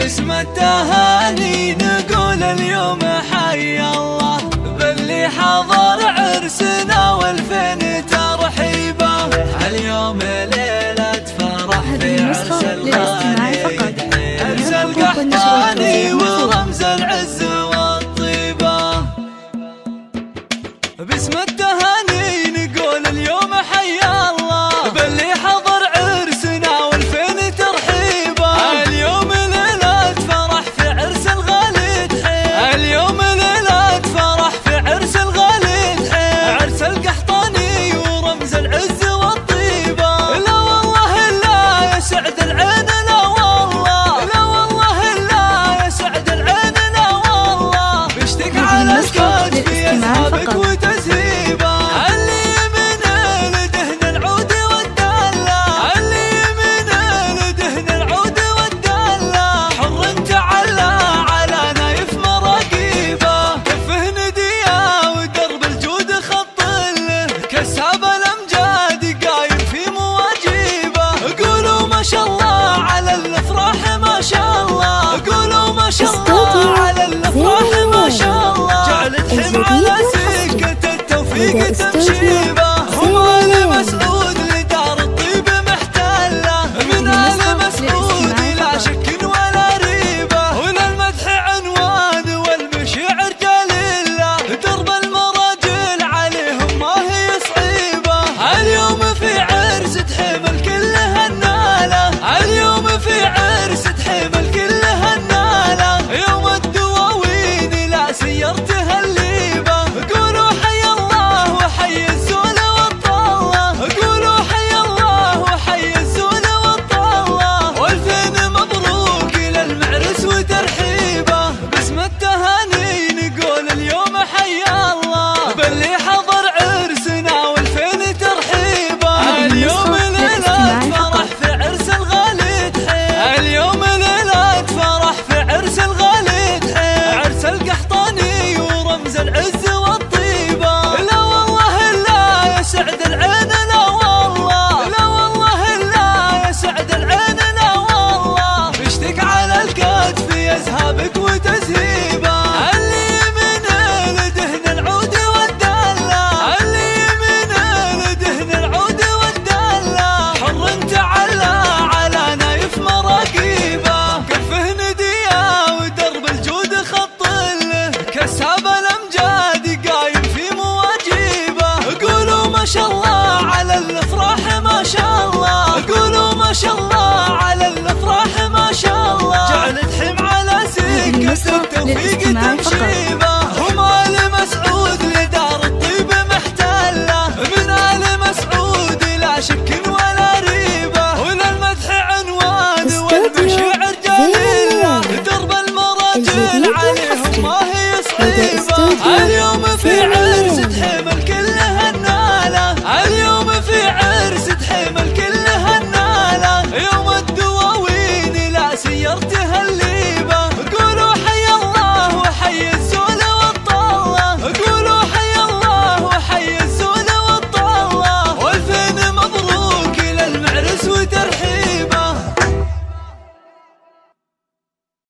باسم التهاني نقول اليوم حي الله باللي حضر عرسنا والفين ترحيبه. اليوم ليلة فرح في عرس الغالي، عرس القحطاني ورمز العز والطيبة. باسم التهاني نقول اليوم حي الله باللي حضر عرسنا والفين ترحيبه. اليوم ليلة فرح في عرس الغالي تحيب، اليوم ليلة فرح في عرس الغالي تحيب، عرس القحطاني ورمز العز والطيبة. لا والله لا يسعد العين، لا والله لا والله لا يسعد العين، لا والله بيشتك على الكتف يذهبك وتسهيبه. اللي من لدهن العود والدلة، اللي من لدهن العود والدلة، حر تعلى على نايف مراقيبه. كفه نديه ودرب الجود خط له، كساب الامجاد قايم في مواجيبه. قولوا ما شاء الله على الافراح ما شاء الله، قولوا ما شاء الله على الافراح ما شاء الله. جعلت حم على سكة التوفيق تمشيبه. هم آل مسعود لدار الطيب محتله، من آل مسعود لا شك ولا ريبه. وللمدح عنوان والمشاعر جليله، درب المراجل عليهم ما هي صعيبه. اليوم في عرس تحيم الكل هناله، اليوم في عرس تحيم الكل هناله. يوم الدواوين لا سيرتها الليبه. قولوا حي الله وحي الزول والطله، قولوا حي الله وحي الزول والطله. والفين مبروك للمعرس وترحيبه. باسم التهاني نقول اليوم حي الله باللي حضر عرسنا والفين ترحيبه. اليوم ليلة فرح في عرس الغالي تحيب، اليوم ليلة فرح في عرس الغالي تحيب، عرس القحطاني ورمز العز والطيبة. لا والله لا يسعد العين، لا والله لا والله لا يسعد العين، لا والله بيشتك على الكتف يذهبك وتسهيبه. اللي من لدهن العود والدلة، اللي من لدهن العود والدلة، حر تعلى على نايف مراقيبه. كفه نديه ودرب الجود خط له، كساب الامجاد قايم في مواجيبه. قولوا ما شاء الله على الافراح ما شاء الله، قولوا ما شاء الله على الافراح ما شاء الله. جعلت حم على سكة التوفيق تمشيبه.